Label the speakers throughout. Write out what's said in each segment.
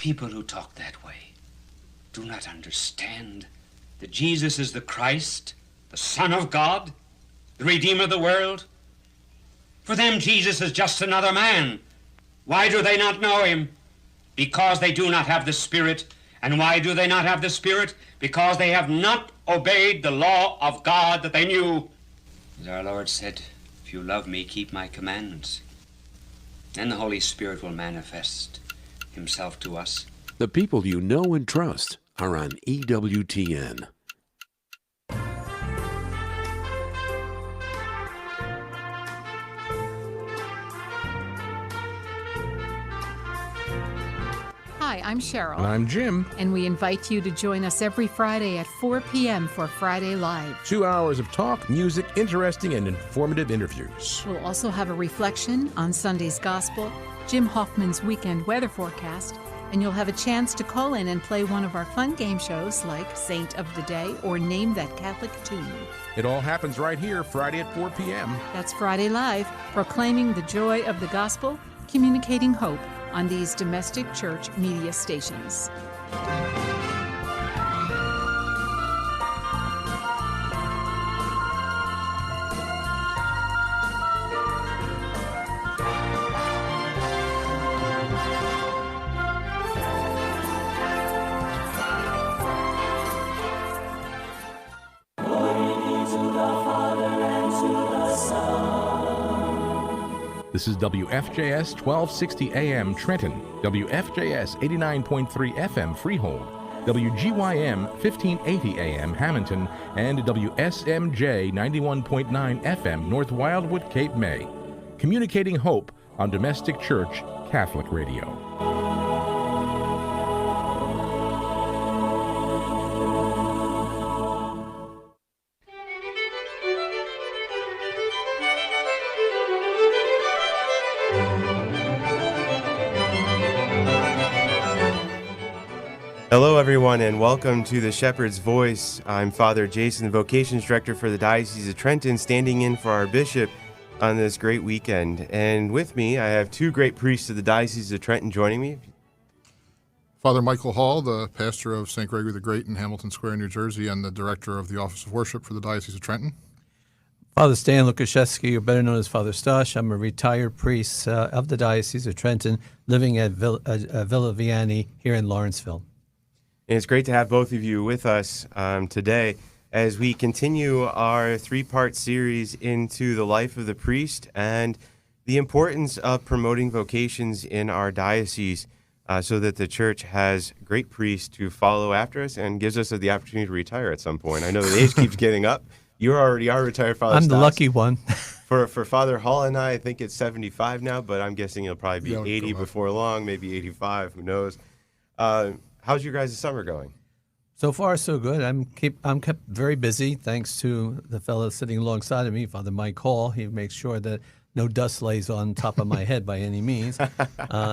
Speaker 1: People who talk that way do not understand that Jesus is the Christ, the Son of God, the Redeemer of the world. For them, Jesus is just another man. Why do they not know him? Because they do not have the Spirit. And why do they not have the Spirit? Because they have not obeyed the law of God that they knew. As our Lord said, if you love me, keep my commandments. Then the Holy Spirit will manifest himself to us.
Speaker 2: The people you know and trust are on EWTN.
Speaker 3: Hi, I'm Cheryl.
Speaker 4: And I'm Jim.
Speaker 3: And we invite you to join us every Friday at 4 p.m. for Friday Live.
Speaker 4: 2 hours of talk, music, interesting and informative interviews.
Speaker 3: We'll also have a reflection on Sunday's Gospel, Jim Hoffman's weekend weather forecast, and you'll have a chance to call in and play one of our fun game shows like Saint of the Day or Name That Catholic Tune.
Speaker 4: It all happens right here, Friday at 4 p.m.
Speaker 3: That's Friday Live, proclaiming the joy of the gospel, communicating hope on these domestic church media stations.
Speaker 4: This is WFJS 1260 AM Trenton, WFJS 89.3 FM Freehold, WGYM 1580 AM Hamilton, and WSMJ 91.9 FM North Wildwood, Cape May. Communicating hope on Domestic Church Catholic Radio.
Speaker 5: Hello, everyone, and welcome to the Shepherd's Voice. I'm Father Jason, Vocations Director for the Diocese of Trenton, standing in for our bishop on this great weekend. And with me, I have two great priests of the Diocese of Trenton joining me.
Speaker 6: Father Michael Hall, the pastor of St. Gregory the Great in Hamilton Square, New Jersey, and the director of the Office of Worship for the Diocese of Trenton.
Speaker 7: Father Stan Lukaszewski, or better known as Father Stosh. I'm a retired priest of the Diocese of Trenton, living at Villa Vianney here in Lawrenceville.
Speaker 5: And it's great to have both of you with us today as we continue our three-part series into the life of the priest and the importance of promoting vocations in our diocese so that the church has great priests to follow after us and gives us the opportunity to retire at some point. I know the age keeps getting up. You already are retired, Father
Speaker 7: I'm
Speaker 5: Stas.
Speaker 7: the lucky one.
Speaker 5: For Father Hall and I think it's 75 now, but I'm guessing it'll probably be 80 before long, maybe 85, who knows. How's your guys' summer going?
Speaker 7: So far, so good. I'm kept very busy thanks to the fellow sitting alongside of me, Father Mike Hall. He makes sure that no dust lays on top of my head by any means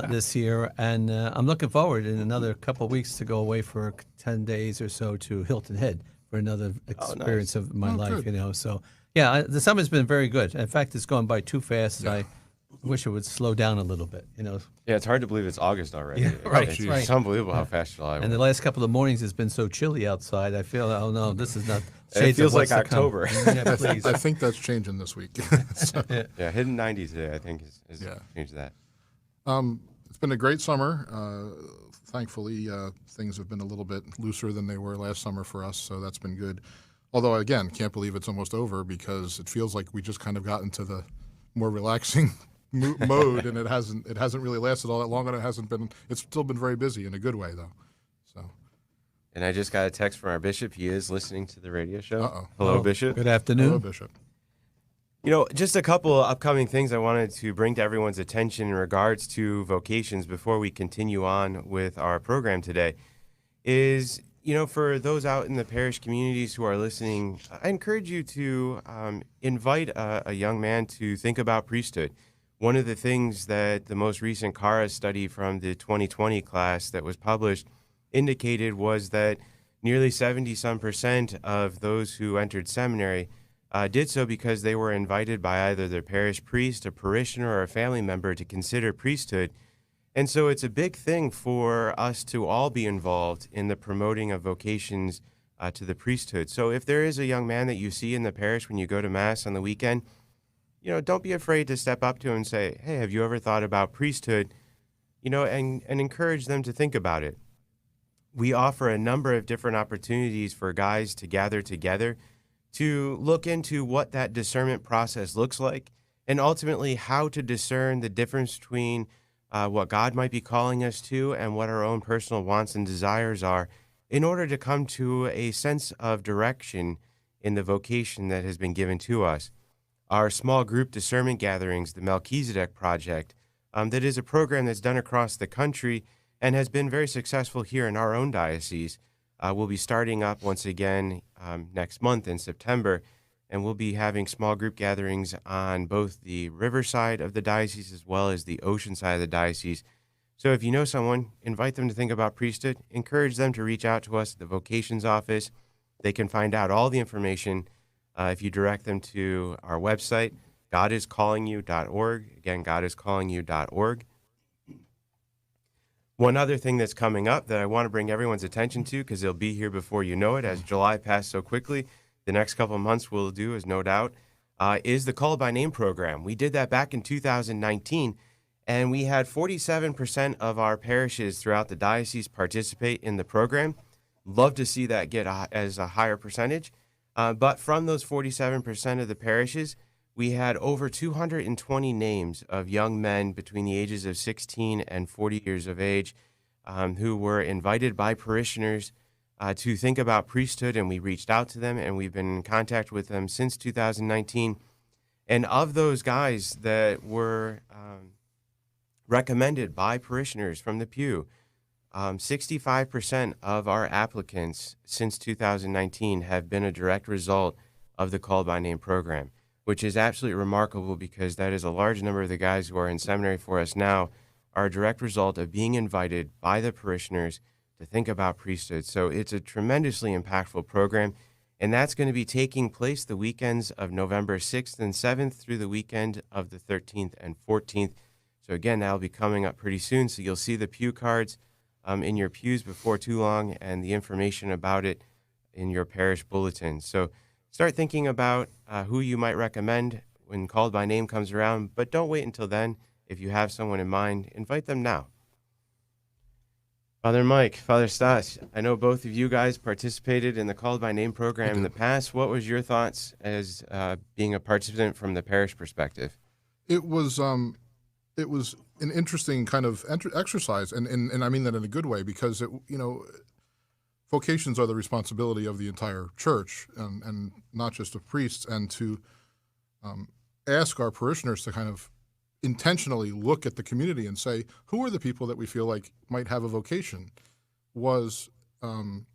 Speaker 7: this year. And I'm looking forward in another couple of weeks to go away for 10 days or so to Hilton Head for another experience of my life,
Speaker 6: good.
Speaker 7: So, yeah, the summer's been very good. In fact, it's gone by too fast. I wish it would slow down a little bit,
Speaker 5: Yeah, it's hard to believe it's August already.
Speaker 7: Yeah, right.
Speaker 5: It's
Speaker 7: right.
Speaker 5: unbelievable how fast July went.
Speaker 7: And the last couple of mornings has been so chilly outside. I feel, oh no, this is not.
Speaker 5: It feels like October.
Speaker 7: Yeah, please.
Speaker 6: I think that's changing this week. So,
Speaker 5: Yeah, hitting 90 today, I think, is changed that.
Speaker 6: it's been a great summer. Thankfully, things have been a little bit looser than they were last summer for us, so that's been good. Although, again, can't believe it's almost over because it feels like we just kind of got into the more relaxing mode, and it hasn't really lasted all that long, and it's still been very busy in a good way, though. So.
Speaker 5: And I just got a text from our bishop. He is listening to the radio show.
Speaker 6: Uh-oh.
Speaker 5: Hello, Bishop.
Speaker 7: Good afternoon.
Speaker 6: Hello, Bishop.
Speaker 5: Just a couple of upcoming things I wanted to bring to everyone's attention in regards to vocations before we continue on with our program today is, for those out in the parish communities who are listening, I encourage you to invite a young man to think about priesthood. One of the things that the most recent CARA study from the 2020 class that was published indicated was that nearly 70% of those who entered seminary did so because they were invited by either their parish priest, a parishioner, or a family member to consider priesthood. And so it's a big thing for us to all be involved in the promoting of vocations to the priesthood. So if there is a young man that you see in the parish when you go to Mass on the weekend, don't be afraid to step up to him and say, hey, have you ever thought about priesthood? And encourage them to think about it. We offer a number of different opportunities for guys to gather together to look into what that discernment process looks like and ultimately how to discern the difference between what God might be calling us to and what our own personal wants and desires are in order to come to a sense of direction in the vocation that has been given to us. Our small group discernment gatherings, the Melchizedek Project, that is a program that's done across the country and has been very successful here in our own diocese. We'll be starting up once again next month in September, and we'll be having small group gatherings on both the river side of the diocese as well as the ocean side of the diocese. So if you know someone, invite them to think about priesthood, encourage them to reach out to us at the vocations office. They can find out all the information if you direct them to our website, godiscallingyou.org. Again, godiscallingyou.org. One other thing that's coming up that I want to bring everyone's attention to, because they'll be here before you know it, as July passed so quickly, the next couple of months we'll do, is no doubt, is the Called by Name program. We did that back in 2019, and we had 47% of our parishes throughout the diocese participate in the program. Love to see that get as a higher percentage. But from those 47% of the parishes, we had over 220 names of young men between the ages of 16 and 40 years of age who were invited by parishioners to think about priesthood, and we reached out to them, and we've been in contact with them since 2019. And of those guys that were recommended by parishioners from the pew, 65% of our applicants since 2019 have been a direct result of the Called by Name program, which is absolutely remarkable because that is a large number of the guys who are in seminary for us now are a direct result of being invited by the parishioners to think about priesthood. So it's a tremendously impactful program, and that's going to be taking place the weekends of November 6th and 7th through the weekend of the 13th and 14th. So again, that'll be coming up pretty soon, so you'll see the pew cards in your pews before too long and the information about it in your parish bulletin. So start thinking about who you might recommend when Called by Name comes around, but don't wait until then. If you have someone in mind, invite them now. Father Mike, Father Stas, I know both of you guys participated in the Called by Name program in the past. What was your thoughts as being a participant from the parish perspective?
Speaker 6: It was an interesting kind of exercise, and I mean that in a good way, because vocations are the responsibility of the entire church and not just of priests, and to ask our parishioners to kind of intentionally look at the community and say, who are the people that we feel like might have a vocation, was kind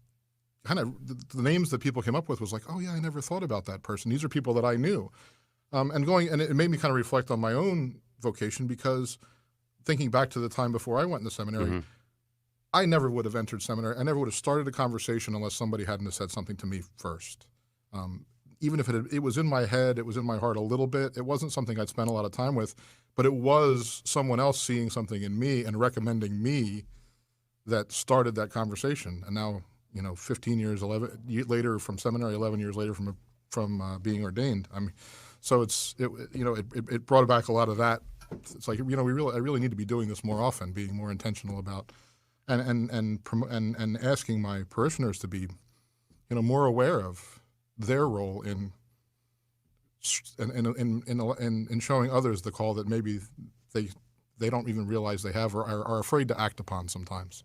Speaker 6: of the names that people came up with was like, oh yeah, I never thought about that person. These are people that I knew. And it made me kind of reflect on my own vocation, because thinking back to the time before I went in the seminary, I never would have entered seminary. I never would have started a conversation unless somebody hadn't have said something to me first. Even if it was in my head, it was in my heart a little bit. It wasn't something I'd spent a lot of time with, but it was someone else seeing something in me and recommending me that started that conversation. And now, 15 years, 11 later from seminary, 11 years later from being ordained. So it brought back a lot of that. It's like, I really need to be doing this more often, being more intentional about and asking my parishioners to be, more aware of their role in showing others the call that maybe they don't even realize they have, or are afraid to act upon sometimes.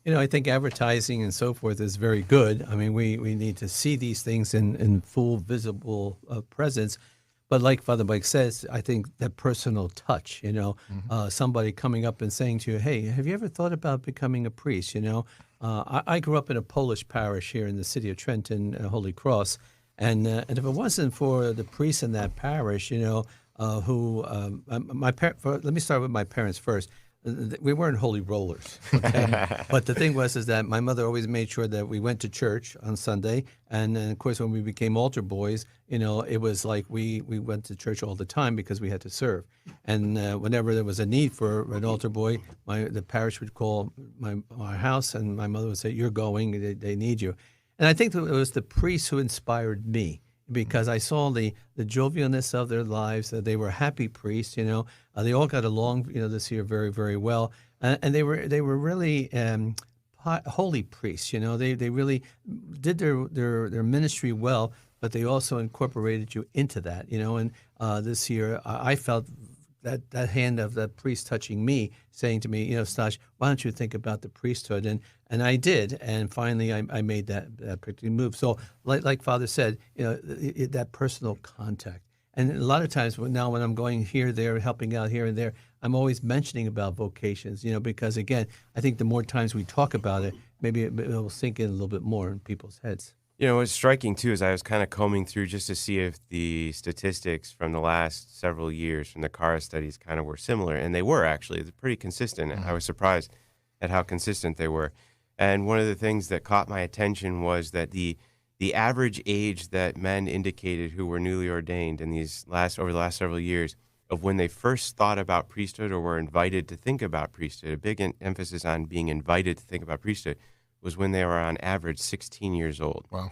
Speaker 7: I think advertising and so forth is very good. I mean, we need to see these things in full visible presence. But like Father Mike says, I think that personal touch, somebody coming up and saying to you, hey, have you ever thought about becoming a priest? I grew up in a Polish parish here in the city of Trenton, Holy Cross. And if it wasn't for the priests in that parish, let me start with my parents first. We weren't holy rollers, okay? But the thing was is that my mother always made sure that we went to church on Sunday, and then of course when we became altar boys, it was like we went to church all the time because we had to serve, and whenever there was a need for an altar boy, the parish would call our house, and my mother would say, "You're going; they need you," and I think that it was the priests who inspired me, because I saw the jovialness of their lives. That they were happy priests. They all got along, this year very, very well, and they were really holy priests. They really did their ministry well, but they also incorporated you into that. And this year I felt that hand of that priest touching me, saying to me, Stash, why don't you think about the priesthood? And I did, and finally I made that particular move. So like Father said, that personal contact. And a lot of times now when I'm going here, there, helping out here and there, I'm always mentioning about vocations, because again, I think the more times we talk about it, maybe it will sink in a little bit more in people's heads.
Speaker 5: What's striking too is I was kind of combing through just to see if the statistics from the last several years from the CARA studies kind of were similar, and they were actually. They're pretty consistent. I was surprised at how consistent they were. And one of the things that caught my attention was that the average age that men indicated who were newly ordained in over the last several years of when they first thought about priesthood or were invited to think about priesthood, a big emphasis on being invited to think about priesthood, was when they were on average 16 years old.
Speaker 6: Wow.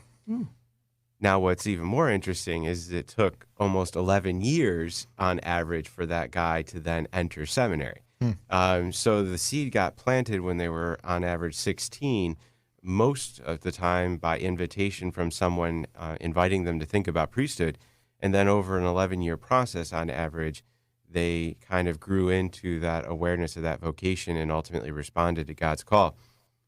Speaker 5: Now, what's even more interesting is it took almost 11 years on average for that guy to then enter seminary. So the seed got planted when they were on average 16, most of the time by invitation from someone inviting them to think about priesthood. And then over an 11-year process on average, they kind of grew into that awareness of that vocation and ultimately responded to God's call.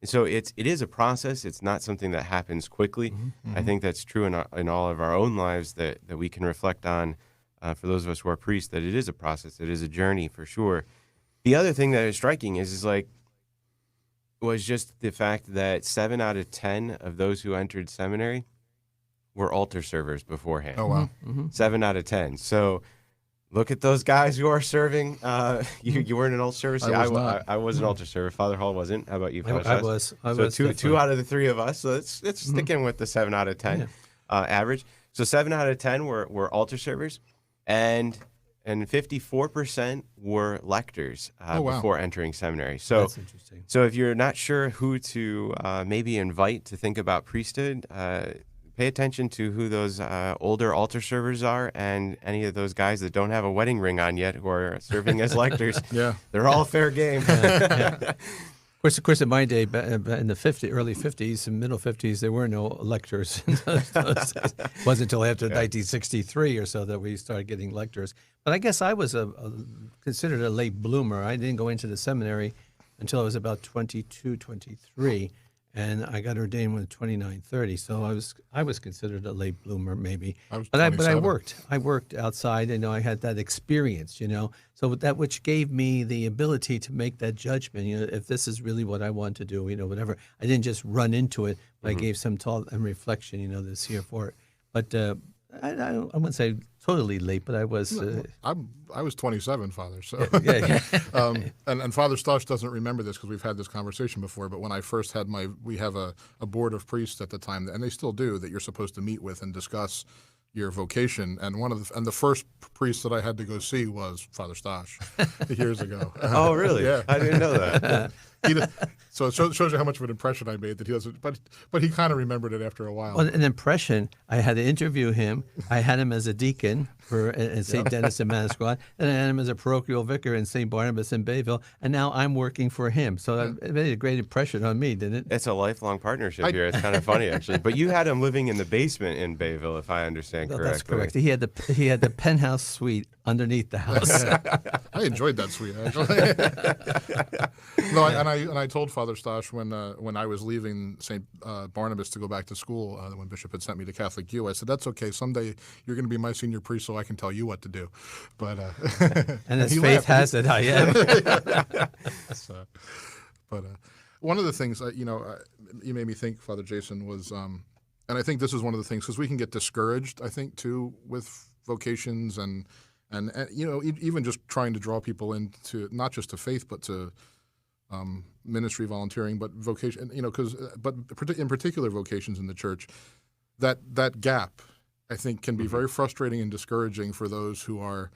Speaker 5: And so it is a process. It's not something that happens quickly. I think that's true in all of our own lives that we can reflect on for those of us who are priests, that it is a process. It is a journey for sure. The other thing that is striking was just the fact that 7 out of 10 of those who entered seminary were altar servers beforehand.
Speaker 6: Oh, wow.
Speaker 5: 7 out of 10. So look at those guys who are serving. You weren't an altar server? See, I was an altar server. Father Hall wasn't. How about you, Father Sess?
Speaker 7: I was.
Speaker 5: So two out of the three of us. So it's sticking with the 7 out of 10 average. So 7 out of 10 were altar servers, and 54% were lectors before entering seminary. So
Speaker 7: that's interesting.
Speaker 5: So if you're not sure who to maybe invite to think about priesthood, pay attention to who those older altar servers are, and any of those guys that don't have a wedding ring on yet who are serving as lectors. They're all fair game.
Speaker 7: Of course, in my day, in the early 50s and middle 50s, there were no lectors. It wasn't until after 1963 or so that we started getting lectors. But I guess I was considered a late bloomer. I didn't go into the seminary until I was about 22, 23. And I got ordained when 29, 30, so I was considered a late bloomer, maybe. But I worked. I worked outside. I had that experience. So that which gave me the ability to make that judgment. If this is really what I want to do. Whatever. I didn't just run into it, but I gave some thought and reflection. This year for it. But I wouldn't say totally late, but I was.
Speaker 6: I was 27, Father. So,
Speaker 7: yeah.
Speaker 6: And Father Stosh doesn't remember this because we've had this conversation before. But when I first had we have a board of priests at the time, and they still do, that you're supposed to meet with and discuss your vocation. And the first priest that I had to go see was Father Stosh years ago.
Speaker 5: Oh, really?
Speaker 6: Yeah,
Speaker 5: I didn't know that.
Speaker 6: So it shows you how much of an impression I made that he doesn't. But he kind of remembered it after a while.
Speaker 7: Well, an impression. I had to interview him. I had him as a deacon in St. Denis in Manasquan, and I had him as a parochial vicar in St. Barnabas in Bayville, and now I'm working for him. So it made a great impression on me, didn't it?
Speaker 5: It's a lifelong partnership here. It's kind of funny, actually. But you had him living in the basement in Bayville, if I understand correctly.
Speaker 7: That's correct. He had the penthouse suite underneath the house.
Speaker 6: I enjoyed that suite, actually. No, and I told Father Stosh when I was leaving St. Barnabas to go back to school, when Bishop had sent me to Catholic U, I said, that's okay. Someday you're going to be my senior priest, so I can tell you what to do. But
Speaker 7: and as faith has it, I am.
Speaker 6: But one of the things, you made me think, Father Jason, was, and I think this is one of the things, because we can get discouraged, I think, too, with vocations and And even just trying to draw people into not just to faith, but to ministry, volunteering, but vocation. But in particular vocations in the church, that gap, I think, can be very frustrating and discouraging for those who are.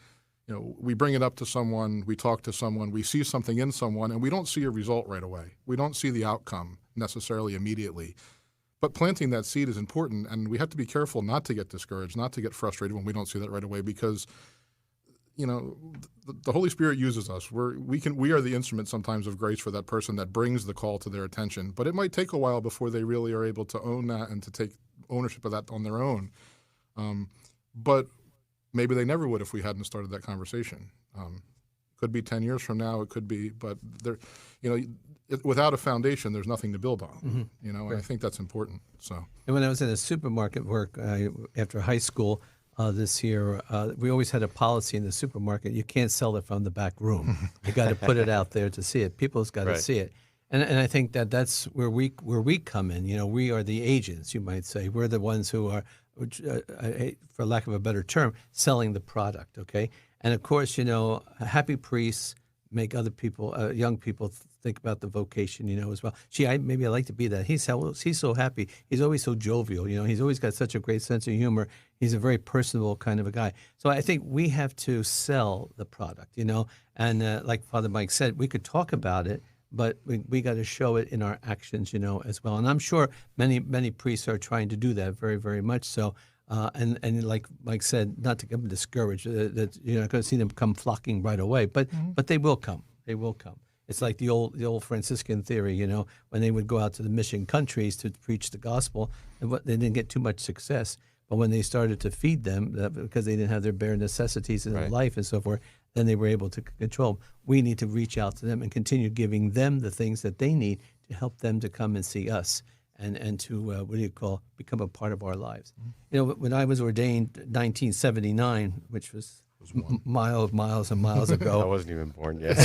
Speaker 6: We bring it up to someone, we talk to someone, we see something in someone, and we don't see a result right away. We don't see the outcome necessarily immediately. But planting that seed is important, and we have to be careful not to get discouraged, not to get frustrated when we don't see that right away, because the Holy Spirit uses us. We are the instrument sometimes of grace for that person that brings the call to their attention. But it might take a while before they really are able to own that and to take ownership of that on their own. But maybe they never would if we hadn't started that conversation. Could be 10 years from now. It could be, but without a foundation, there's nothing to build on. And I think that's important. So. And
Speaker 7: when I was in a supermarket work after high school this year, we always had a policy in the supermarket: you can't sell it from the back room. You got to put it out there to see it. People's got to see it. And I think that's where we come in. We are the agents, you might say. We're the ones who are, for lack of a better term, selling the product. Okay, and of course, happy priests make other people, young people, think about the vocation, as well. Maybe I like to be that. He's so happy. He's always so jovial. He's always got such a great sense of humor. He's a very personable kind of a guy. So I think we have to sell the product. And like Father Mike said, we could talk about it, but we got to show it in our actions, as well. And I'm sure many priests are trying to do that very, very much so. And like Mike said, not to get them discouraged, that you're not going to see them come flocking right away, but they will come. They will come. It's like the old Franciscan theory, when they would go out to the mission countries to preach the gospel, and they didn't get too much success. But when they started to feed them, because they didn't have their bare necessities in their life and so forth, then they were able to control them. We need to reach out to them and continue giving them the things that they need to help them to come and see us and to, become a part of our lives. When I was ordained in 1979, which was miles and miles ago.
Speaker 5: I wasn't even born yet.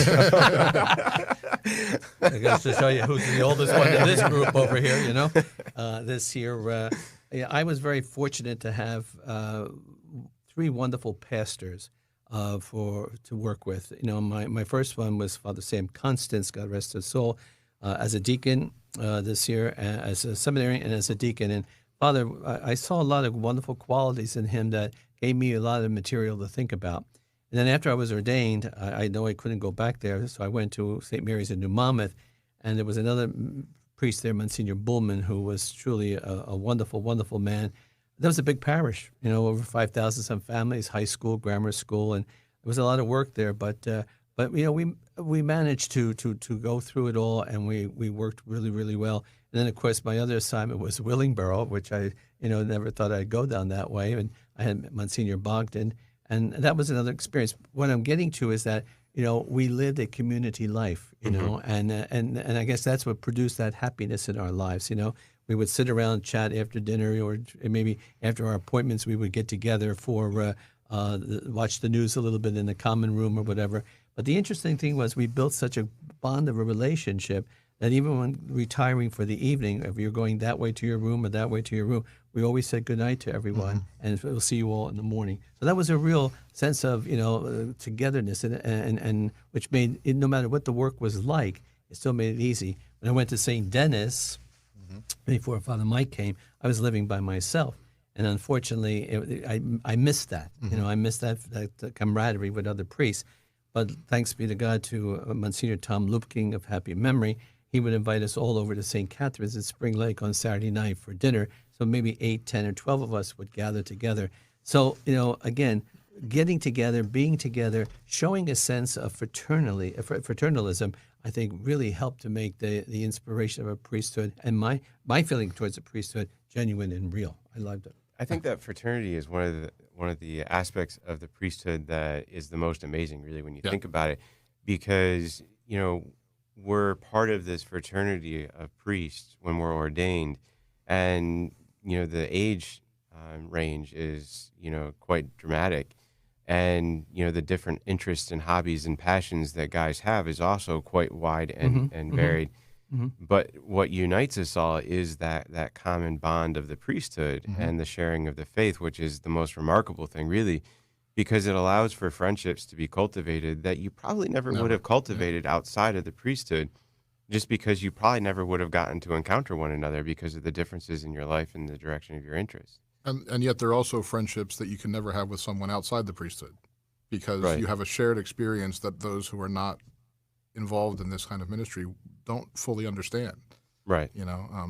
Speaker 7: I guess to show you who's the oldest one in this group over here, this year. I was very fortunate to have 3 wonderful pastors to work with. My first one was Father Sam Constance, God rest his soul, as a deacon this year, as a seminarian and as a deacon. And Father, I saw a lot of wonderful qualities in him that gave me a lot of material to think about. And then after I was ordained, I know I couldn't go back there, so I went to St. Mary's in New Monmouth, and there was another priest there, Monsignor Bullman, who was truly a wonderful, wonderful man. That was a big parish, over 5,000 some families, high school, grammar school, and there was a lot of work there. But we managed to go through it all, and we worked really, really well. And then, of course, my other assignment was Willingboro, which I never thought I'd go down that way. And I had Monsignor Bogdan, and that was another experience. What I'm getting to is that we lived a community life, and I guess that's what produced that happiness in our lives. We would sit around and chat after dinner, or maybe after our appointments, we would get together for watch the news a little bit in the common room or whatever. But the interesting thing was we built such a bond of a relationship that even when retiring for the evening, if you're going that way to your room or that way to your room, we always said goodnight to everyone, and we'll see you all in the morning. So that was a real sense of togetherness, and which made it, no matter what the work was like, it still made it easy. When I went to St. Denis, before Father Mike came, I was living by myself, and unfortunately, I missed that. I missed that camaraderie with other priests. But thanks be to God, to Monsignor Tom Lupking of happy memory, he would invite us all over to St. Catherine's at Spring Lake on Saturday night for dinner. So maybe 8, 10, or 12 of us would gather together. So, again, getting together, being together, showing a sense of fraternalism, I think really helped to make the inspiration of a priesthood and my feeling towards the priesthood genuine and real. I loved it.
Speaker 5: I think that fraternity is one of the aspects of the priesthood that is the most amazing, really, when you think about it, because we're part of this fraternity of priests when we're ordained, and the age range is quite dramatic, and the different interests and hobbies and passions that guys have is also quite wide and varied. But what unites us all is that common bond of the priesthood and the sharing of the faith, which is the most remarkable thing, really, because it allows for friendships to be cultivated that you probably never would have cultivated outside of the priesthood, just because you probably never would have gotten to encounter one another because of the differences in your life and the direction of your interests.
Speaker 6: And yet there are also friendships that you can never have with someone outside the priesthood, because you have a shared experience that those who are not involved in this kind of ministry don't fully understand.
Speaker 5: Right.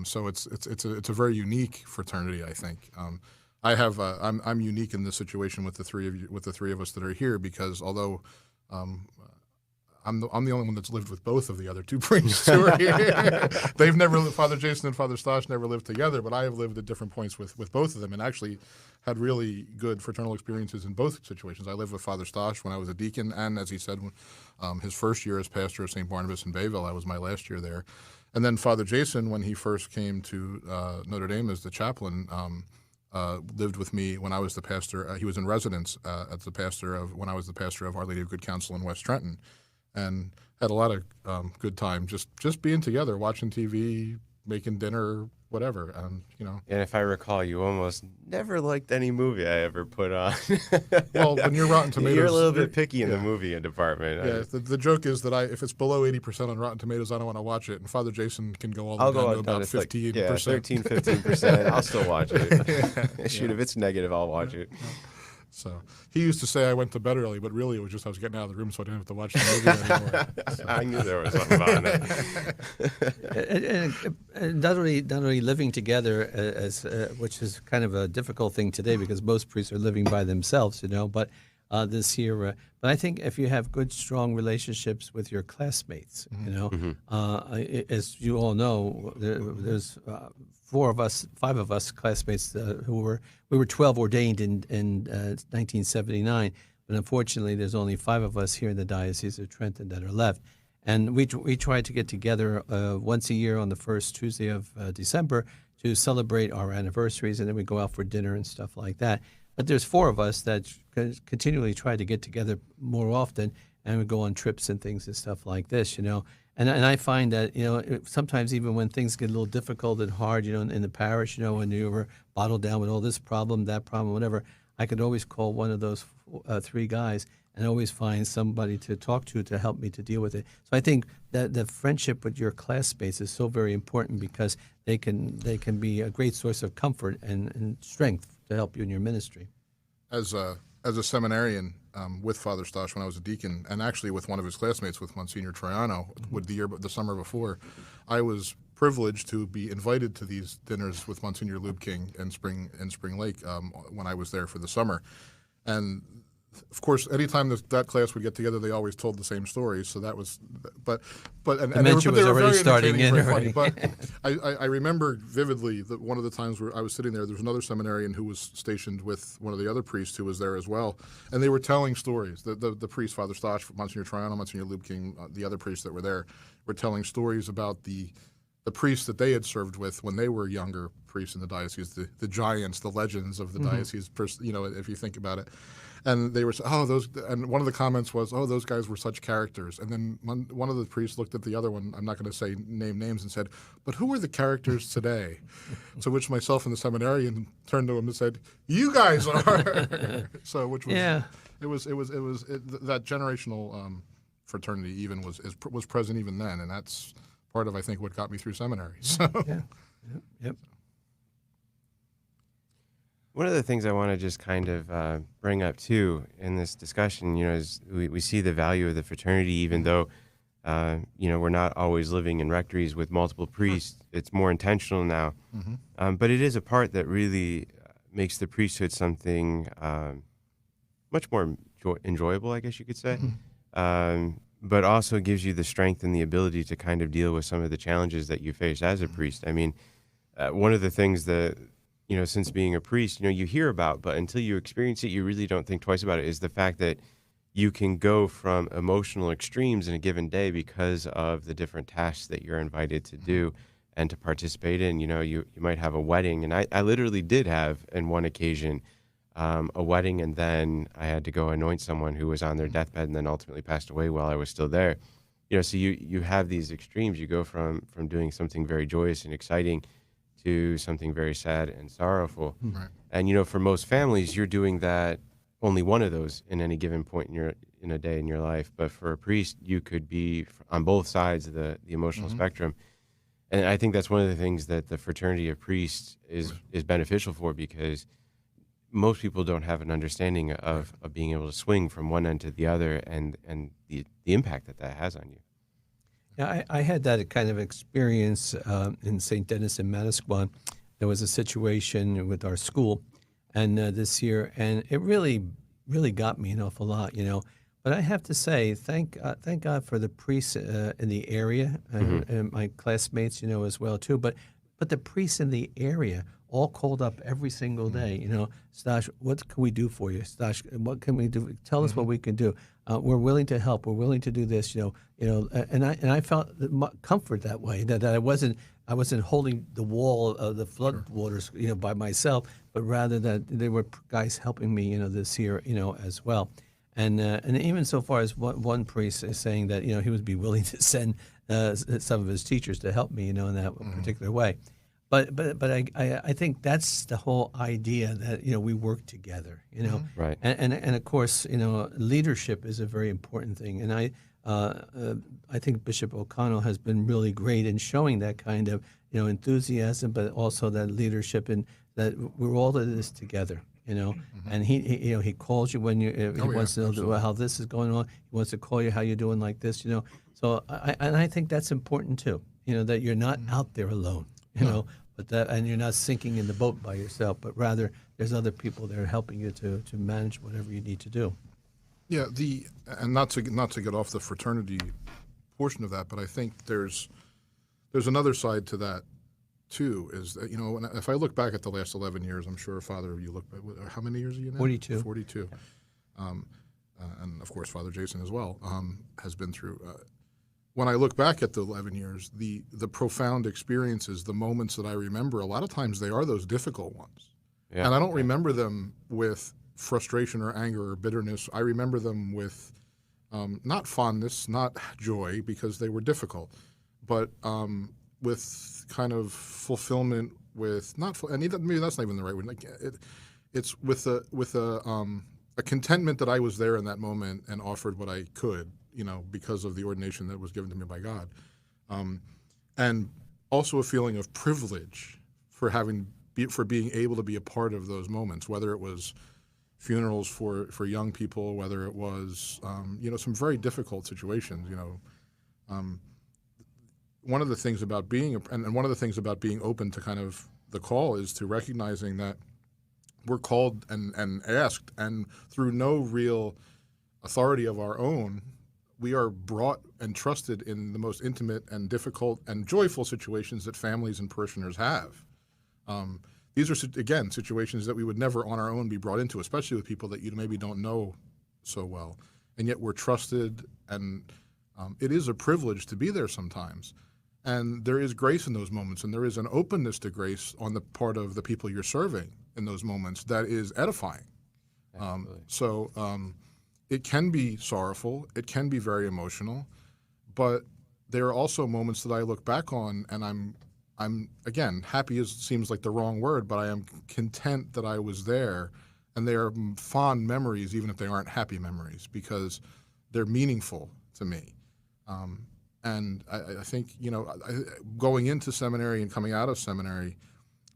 Speaker 6: So it's a very unique fraternity, I think. I'm unique in this situation with the three of us that are here, because although I'm the only one that's lived with both of the other two priests who are here. They've never lived, Father Jason and Father Stosh never lived together, but I have lived at different points with both of them, and actually had really good fraternal experiences in both situations. I lived with Father Stosh when I was a deacon, and as he said, his first year as pastor of St. Barnabas in Bayville. I was my last year there. And then Father Jason, when he first came to Notre Dame as the chaplain, lived with me when I was the pastor. He was in residence when I was the pastor of Our Lady of Good Counsel in West Trenton, and had a lot of good time just being together, watching TV, making dinner, whatever. And
Speaker 5: if I recall, you almost never liked any movie I ever put on.
Speaker 6: Well, when you're Rotten Tomatoes,
Speaker 5: you're a little bit picky in the movie department.
Speaker 6: Yeah, the joke is that if it's below 80% on Rotten Tomatoes, I don't want to watch it. And Father Jason can go all the way down to about 15%.
Speaker 5: 13, 15%. I'll still watch it. Shoot, if it's negative, I'll watch it.
Speaker 6: So he used to say I went to bed early, but really it was just I was getting out of the room so I didn't have to watch the movie anymore. So.
Speaker 5: I knew there was something about that.
Speaker 7: And not only living together, which is kind of a difficult thing today because most priests are living by themselves, but this year. But I think if you have good, strong relationships with your classmates, as you all know, there's 5 of us classmates we were 12 ordained in 1979, but unfortunately there's only 5 of us here in the Diocese of Trenton that are left. And we try to get together once a year on the first Tuesday of December to celebrate our anniversaries, and then we go out for dinner and stuff like that. But there's 4 of us that continually try to get together more often, and we go on trips and things and stuff like this, And I find that, sometimes even when things get a little difficult and hard, in the parish, when you were bottled down with all this problem, that problem, whatever, I could always call one of those 3 guys and always find somebody to talk to help me to deal with it. So I think that the friendship with your classmates is so very important because they can be a great source of comfort and strength to help you in your ministry.
Speaker 6: As a seminarian with Father Stosh when I was a deacon, and actually with one of his classmates, with Monsignor Troiano, with the summer before, I was privileged to be invited to these dinners with Monsignor Lubking in Spring Lake when I was there for the summer. And of course, anytime that class would get together, they always told the same stories. So that was, but
Speaker 7: dementia was already starting in already.
Speaker 6: But I remember vividly that one of the times where I was sitting there was another seminarian who was stationed with one of the other priests who was there as well, and they were telling stories. The priest, Father Stosh, Monsignor Troiano, Monsignor Lubking, the other priests that were there, were telling stories about the priests that they had served with when they were younger priests in the diocese, the giants, the legends of the diocese. If you think about it. And they were, and one of the comments was, those guys were such characters. And then one of the priests looked at the other one, I'm not going to say names, and said, but who are the characters today? To which myself and the seminarian turned to him and said, you guys are. So, which was, it was that generational fraternity even was present even then. And that's part of, I think, what got me through seminary. So.
Speaker 7: Yeah. Yep.
Speaker 5: One of the things I want to just kind of bring up, too, in this discussion, is we see the value of the fraternity, even though, we're not always living in rectories with multiple priests. It's more intentional now. But it is a part that really makes the priesthood something much more enjoyable, I guess you could say, but also gives you the strength and the ability to kind of deal with some of the challenges that you face as a priest. I mean, one of the things that since being a priest, you hear about, but until you experience it, you really don't think twice about it, is the fact that you can go from emotional extremes in a given day because of the different tasks that you're invited to do and to participate in. You might have a wedding, and I literally did have, in one occasion, a wedding, and then I had to go anoint someone who was on their deathbed and then ultimately passed away while I was still there. So you have these extremes. You go from doing something very joyous and exciting to something very sad and sorrowful.
Speaker 6: Right.
Speaker 5: And, for most families, you're doing that only one of those in any given point in a day in your life. But for a priest, you could be on both sides of the emotional spectrum. And I think that's one of the things that the fraternity of priests is beneficial for, because most people don't have an understanding of being able to swing from one end to the other, and the impact that has on you.
Speaker 7: Yeah, I had that kind of experience in St. Denis in Manasquan. There was a situation with our school, and this year, and it really got me an awful lot, But I have to say, thank God for the priests in the area and my classmates, as well too. But the priests in the area all called up every single day. Stash, what can we do for you? Stash, what can we do? Tell us what we can do. We're willing to help. We're willing to do this. And I felt comfort that way. That I wasn't holding the wall of the flood waters, by myself, but rather that there were guys helping me, this year, as well. And even so far as one priest is saying that he would be willing to send some of his teachers to help me, in that particular way. But I think that's the whole idea that we work together,
Speaker 5: Right.
Speaker 7: And of course leadership is a very important thing, and I think Bishop O'Connell has been really great in showing that kind of enthusiasm, but also that leadership, and that we're all in this together. And he calls you when he wants to know how this is going on. He wants to call you how you're doing like this. So I think that's important too. That you're not out there alone. And you're not sinking in the boat by yourself, but rather there's other people that are helping you to manage whatever you need to do.
Speaker 6: Yeah, and not to get off the fraternity portion of that, but I think there's another side to that too. Is that if I look back at the last 11 years, I'm sure Father, you look back, how many years are you now?
Speaker 7: 42.
Speaker 6: 42. And of course Father Jason as well has been through. When I look back at the 11 years, the profound experiences, the moments that I remember, a lot of times they are those difficult ones. Yeah. And I don't remember them with frustration or anger or bitterness. I remember them with not fondness, not joy, because they were difficult, but with kind of fulfillment, with maybe that's not even the right word. It's with a contentment that I was there in that moment and offered what I could, because of the ordination that was given to me by God. And also a feeling of privilege for being able to be a part of those moments, whether it was funerals for young people, whether it was, some very difficult situations, one of the things about being open to kind of the call is to recognizing that we're called and asked, and through no real authority of our own, we are brought and trusted in the most intimate and difficult and joyful situations that families and parishioners have. These are, again, situations that we would never on our own be brought into, especially with people that you maybe don't know so well. And yet we're trusted, and it is a privilege to be there sometimes. And there is grace in those moments, and there is an openness to grace on the part of the people you're serving in those moments that is edifying. It can be sorrowful, it can be very emotional, but there are also moments that I look back on, and I'm again, happy seems like the wrong word, but I am content that I was there, and they are fond memories, even if they aren't happy memories, because they're meaningful to me. And I think, going into seminary and coming out of seminary,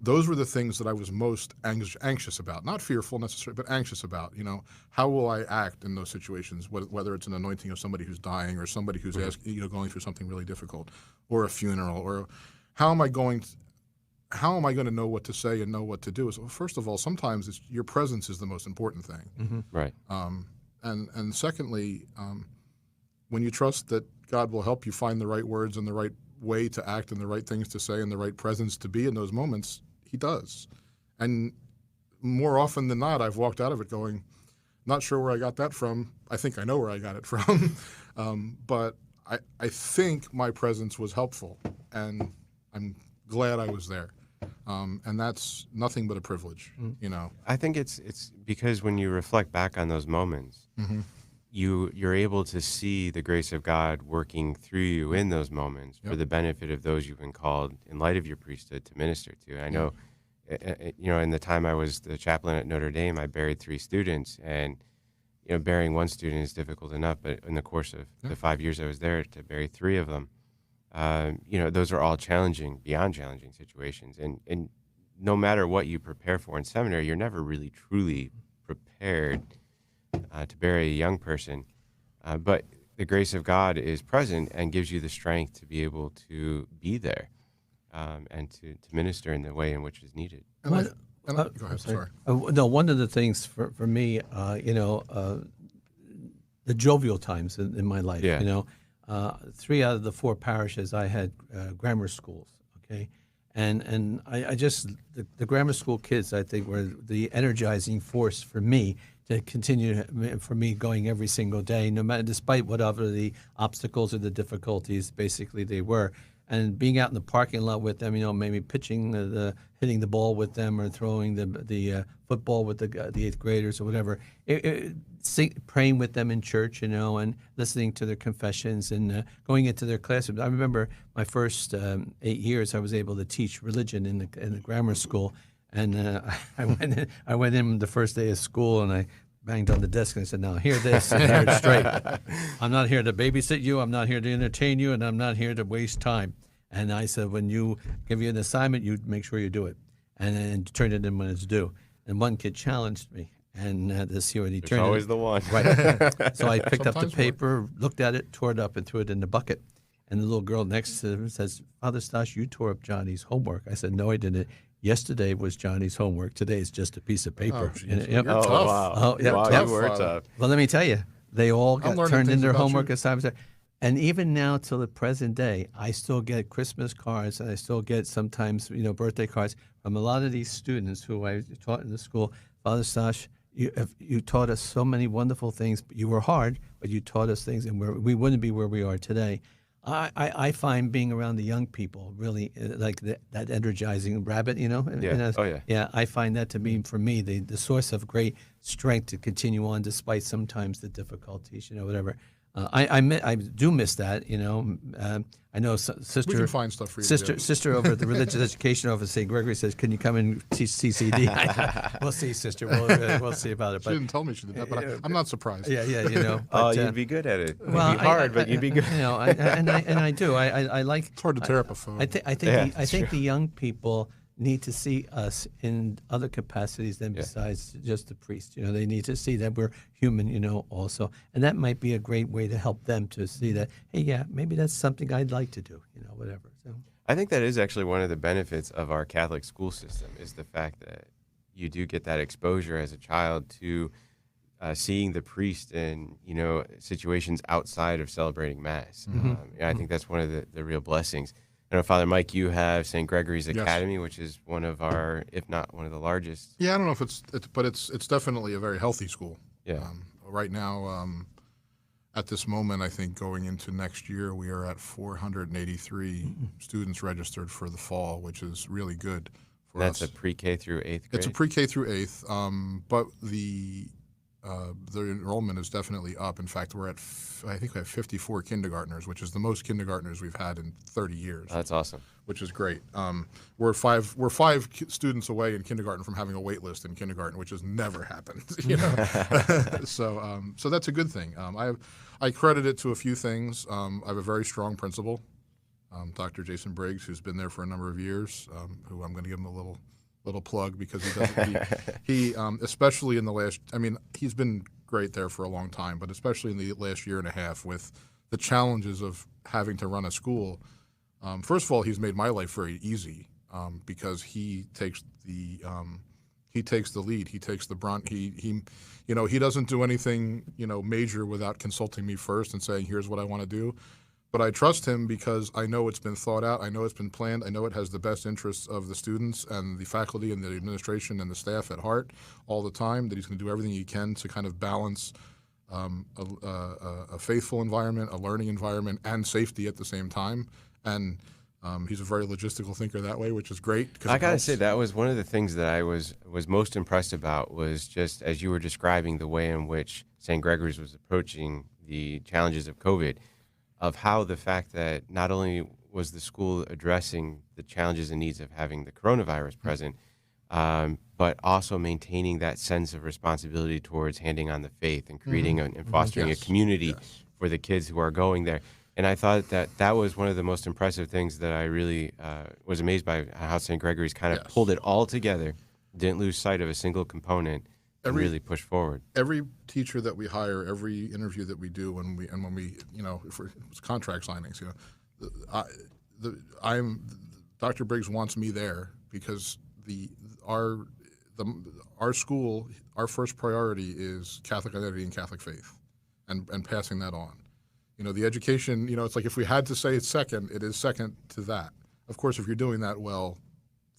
Speaker 6: those were the things that I was most anxious about. Not fearful necessarily, but anxious about. How will I act in those situations, whether it's an anointing of somebody who's dying or somebody who's going through something really difficult, or a funeral, or how am I going to know what to say and know what to do? So first of all, sometimes your presence is the most important thing.
Speaker 5: Mm-hmm. Right.
Speaker 6: And secondly, when you trust that God will help you find the right words and the right way to act and the right things to say and the right presence to be in those moments, he does. And more often than not, I've walked out of it going, not sure where I got that from. I think I know where I got it from. But I think my presence was helpful, and I'm glad I was there. And that's nothing but a privilege,
Speaker 5: I think it's because when you reflect back on those moments,
Speaker 6: mm-hmm.
Speaker 5: you're able to see the grace of God working through you in those moments for the benefit of those you've been called in light of your priesthood to minister to. And I know in the time I was the chaplain at Notre Dame, I buried 3 students, and burying one student is difficult enough, but in the course of the 5 years I was there, to bury 3 of them, those are all beyond challenging situations. And no matter what you prepare for in seminary, you're never really truly prepared to bury a young person. But the grace of God is present and gives you the strength to be able to be there and to minister in the way in which is needed.
Speaker 6: Go ahead, sorry.
Speaker 7: No, one of the things for me, the jovial times in my life, 3 out of the 4 parishes I had grammar schools, okay? And I just, the grammar school kids, I think, were the energizing force for me to continue, for me going every single day, no matter, despite whatever the obstacles or the difficulties basically they were. And being out in the parking lot with them, maybe pitching hitting the ball with them, or throwing the football with the 8th graders or whatever. Praying with them in church, and listening to their confessions and going into their classrooms. I remember my first 8 years, I was able to teach religion in the grammar school, and I went in the first day of school, and I banged on the desk and I said, "Now hear this and hear it straight. I'm not here to babysit you. I'm not here to entertain you, and I'm not here to waste time." And I said, when you give you an assignment, you make sure you do it, and turn it in when it's due. And one kid challenged me, and this year he turned.
Speaker 5: It's always the one.
Speaker 7: Right. So I picked up the paper, looked at it, tore it up, and threw it in the bucket. And the little girl next to him says, "Father Stash, you tore up Johnny's homework." I said, "No, I didn't. Yesterday was Johnny's homework. Today is just a piece of paper."
Speaker 6: You're tough.
Speaker 5: Wow.
Speaker 7: Yeah,
Speaker 5: wow,
Speaker 7: tough.
Speaker 5: you were tough.
Speaker 7: Well, let me tell you, they all got turned in their homework
Speaker 6: you.
Speaker 7: assignments. And even now, till the present day, I still get Christmas cards, and I still get sometimes, birthday cards from a lot of these students who I taught in the school. "Father Stash, you taught us so many wonderful things. You were hard, but you taught us things, and we wouldn't be where we are today." I find being around the young people really like that energizing rabbit,
Speaker 5: Yeah.
Speaker 7: Yeah, I find that to be, for me, the source of great strength to continue on despite sometimes the difficulties, whatever. I do miss that, I know sister.
Speaker 6: We can find stuff for you to do.
Speaker 7: Sister over at the religious education office, St. Gregory, says, "Can you come and teach CCD?" We'll see, sister. We'll see about it.
Speaker 6: She didn't tell me she did that, but I'm not surprised.
Speaker 7: Yeah.
Speaker 5: But, you'd be good at it.
Speaker 7: Well,
Speaker 5: It'd be hard, but you'd be good.
Speaker 7: I do. I like.
Speaker 6: It's hard to tear up a phone.
Speaker 7: I think the young people need to see us in other capacities than besides just the priest. They need to see that we're human, also. And that might be a great way to help them to see that, hey, yeah, maybe that's something I'd like to do, whatever. So
Speaker 5: I think that is actually one of the benefits of our Catholic school system, is the fact that you do get that exposure as a child to seeing the priest in, situations outside of celebrating Mass. I think that's one of the real blessings. I know, Father Mike, you have St. Gregory's Academy, which is one of our, if not one of the largest.
Speaker 6: Yeah, I don't know if it's definitely a very healthy school.
Speaker 5: Yeah.
Speaker 6: Right now, at this moment, I think going into next year, we are at 483 students registered for the fall, which is really good for us.
Speaker 5: That's a pre-K through 8th grade?
Speaker 6: It's a pre-K through 8th, but the enrollment is definitely up. In fact, we're at, I think we have 54 kindergartners, which is the most kindergartners we've had in 30 years.
Speaker 5: That's awesome.
Speaker 6: Which is great. We're five students away in kindergarten from having a wait list in kindergarten, which has never happened. So that's a good thing. I credit it to a few things. I have a very strong principal, Dr. Jason Briggs, who's been there for a number of years. Who I'm going to give him a little plug, because he especially in the last, he's been great there for a long time, but especially in the last year and a half with the challenges of having to run a school. First of all, he's made my life very easy, because he takes the lead. He takes the brunt. He doesn't do anything, major without consulting me first and saying, "Here's what I want to do." But I trust him because I know it's been thought out. I know it's been planned. I know it has the best interests of the students and the faculty and the administration and the staff at heart all the time, that he's going to do everything he can to kind of balance a faithful environment, a learning environment, and safety at the same time. And he's a very logistical thinker that way, which is great.
Speaker 5: I got to say, that was one of the things that I was most impressed about, was just as you were describing the way in which St. Gregory's was approaching the challenges of COVID, of how the fact that not only was the school addressing the challenges and needs of having the coronavirus present, but also maintaining that sense of responsibility towards handing on the faith and creating and fostering
Speaker 6: Yes.
Speaker 5: a community
Speaker 6: Yes.
Speaker 5: for the kids who are going there. And I thought that was one of the most impressive things that I really was amazed by, how St. Gregory's kind of
Speaker 6: Yes.
Speaker 5: pulled it all together, didn't lose sight of a single component, and really pushed forward.
Speaker 6: Every teacher that we hire, every interview that we do, when we if it's contract signings, Dr. Briggs wants me there because our school, our first priority is Catholic identity and Catholic faith, and passing that on. The education, it's like if we had to say it's second, it is second to that. Of course, if you're doing that well,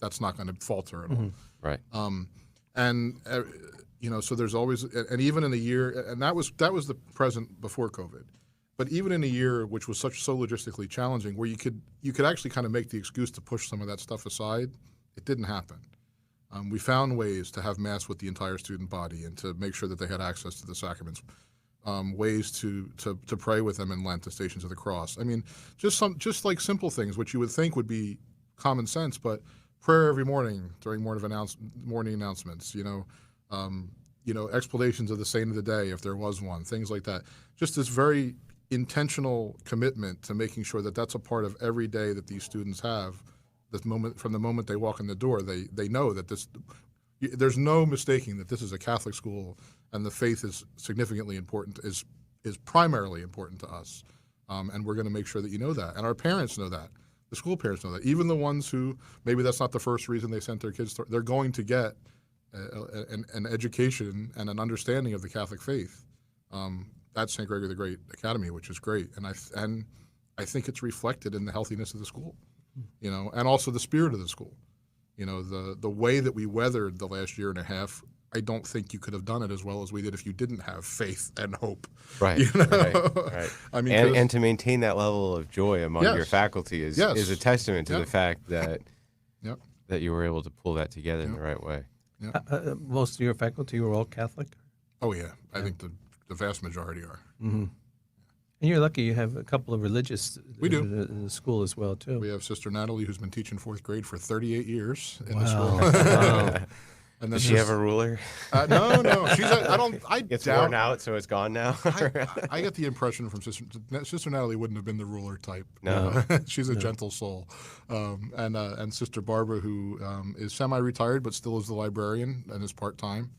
Speaker 6: that's not going to falter at all.
Speaker 5: Right.
Speaker 6: So there's always, and even in a year, and that was the present before COVID, but even in a year which was so logistically challenging, where you could actually kind of make the excuse to push some of that stuff aside, it didn't happen. We found ways to have Mass with the entire student body and to make sure that they had access to the sacraments. Ways to pray with them in Lent, the Stations of the Cross. I mean, just like simple things, which you would think would be common sense, but prayer every morning during morning announcements. Explanations of the saint of the day if there was one, things like that. Just this very intentional commitment to making sure that that's a part of every day that these students have. From the moment they walk in the door, they know that there's no mistaking that this is a Catholic school and the faith is significantly important, is primarily important to us. And we're going to make sure that you know that. And our parents know that. The school parents know that. Even the ones who, maybe that's not the first reason they sent their kids, they're going to get an education and an understanding of the Catholic faith at St. Gregory the Great Academy, which is great. And I think it's reflected in the healthiness of the school, and also the spirit of the school. The way that we weathered the last year and a half, I don't think you could have done it as well as we did if you didn't have faith and hope.
Speaker 5: Right. Right.
Speaker 6: I mean,
Speaker 5: and to maintain that level of joy among your faculty is a testament to the fact that that you were able to pull that together in the right way.
Speaker 7: Most of your faculty were all Catholic?
Speaker 6: Oh, yeah. I think the vast majority are.
Speaker 7: Mm-hmm. And you're lucky you have a couple of religious
Speaker 6: we do.
Speaker 7: In the school as well, too.
Speaker 6: We have Sister Natalie, who's been teaching fourth grade for 38 years in
Speaker 7: wow.
Speaker 6: the school.
Speaker 7: Wow.
Speaker 5: And does she have a ruler?
Speaker 6: No. I
Speaker 5: it's
Speaker 6: doubt,
Speaker 5: worn out, so it's gone now.
Speaker 6: I get the impression from Sister Natalie wouldn't have been the ruler type.
Speaker 5: No.
Speaker 6: She's a gentle soul. And Sister Barbara, who is semi-retired but still is the librarian and is part-time.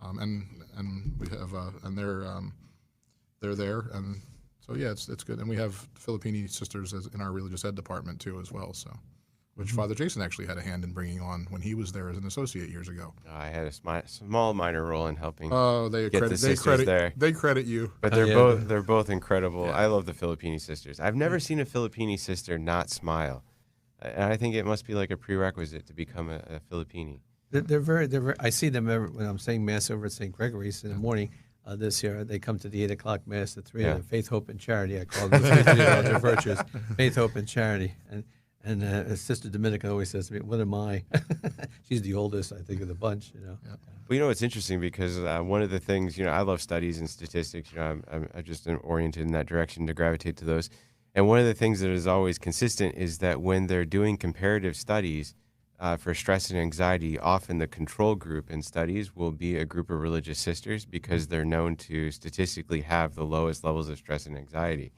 Speaker 6: And we have and they're there, and so yeah, it's good. And we have Filipini sisters in our religious ed department too as well. So. Which Father Jason actually had a hand in bringing on when he was there as an associate years ago.
Speaker 5: I had a small minor role in helping.
Speaker 6: They
Speaker 5: get the sisters there.
Speaker 6: They credit you.
Speaker 5: But they're both incredible. Yeah. I love the Filipini sisters. I've never seen a Filipini sister not smile, and I think it must be like a prerequisite to become a Filipini.
Speaker 7: They're very. I see them when I'm saying Mass over at St. Gregory's in the morning. This year, they come to the 8 o'clock Mass at 3. Faith, Hope, and Charity. I call them the virtues. Faith, Hope, and Charity. And Sister Dominica always says to me, "What am I?" She's the oldest, I think, of the bunch.
Speaker 5: Well, it's interesting because one of the things, I love studies and statistics. I'm just oriented in that direction to gravitate to those. And one of the things that is always consistent is that when they're doing comparative studies for stress and anxiety, often the control group in studies will be a group of religious sisters because they're known to statistically have the lowest levels of stress and anxiety,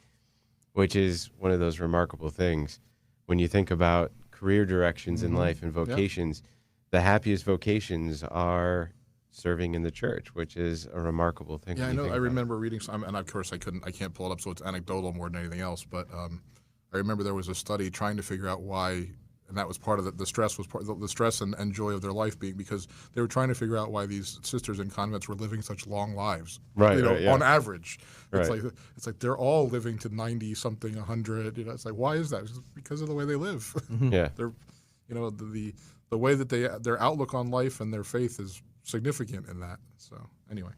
Speaker 5: which is one of those remarkable things. When you think about career directions in life and vocations, the happiest vocations are serving in the church, which is a remarkable thing.
Speaker 6: Yeah, I know. I remember reading some, and of course I can't pull it up, so it's anecdotal more than anything else. But I remember there was a study trying to figure out why, and that was part of the stress was part of the stress and joy of their life being because they were trying to figure out why these sisters in convents were living such long lives, on average. It's like they're all living to 90 something, 100. It's like, why is that? It's because of the way they live.
Speaker 5: Yeah,
Speaker 6: they're, the way that their outlook on life and their faith is significant in that. So anyway,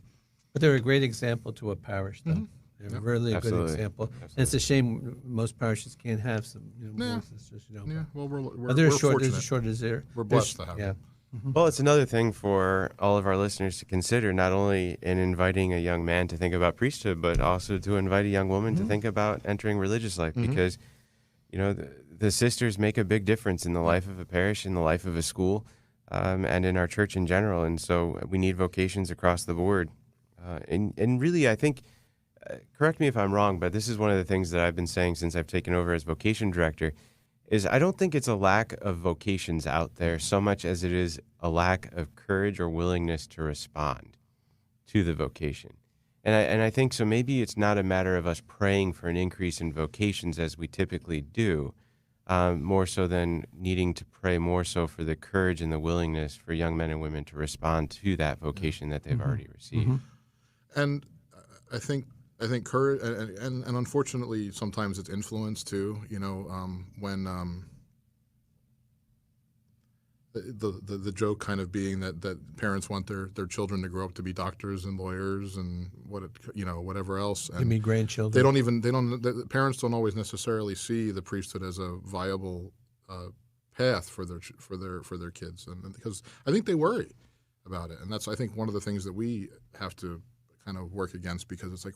Speaker 7: but they're a great example to a parish, though. They're really a good example. Absolutely. And it's a shame most parishes can't have some more sisters.
Speaker 6: Yeah, well, we're
Speaker 7: there's
Speaker 6: fortunate.
Speaker 7: a shortage there.
Speaker 6: We're blessed to have
Speaker 7: them.
Speaker 5: Mm-hmm. Well, it's another thing for all of our listeners to consider, not only in inviting a young man to think about priesthood, but also to invite a young woman to think about entering religious life because, the sisters make a big difference in the life of a parish, in the life of a school. and in our church in general. And so we need vocations across the board. And really, I think, correct me if I'm wrong, but this is one of the things that I've been saying since I've taken over as vocation director, is I don't think it's a lack of vocations out there so much as it is a lack of courage or willingness to respond to the vocation. And I think so maybe it's not a matter of us praying for an increase in vocations as we typically do, more so than needing to pray more so for the courage and the willingness for young men and women to respond to that vocation that they've already received.
Speaker 6: And I think courage, and unfortunately sometimes it's influence too. When the joke kind of being that parents want their children to grow up to be doctors and lawyers and whatever else. And
Speaker 7: Give me grandchildren.
Speaker 6: The parents don't always necessarily see the priesthood as a viable path for their kids, and because I think they worry about it, and that's I think one of the things that we have to kind of work against, because it's like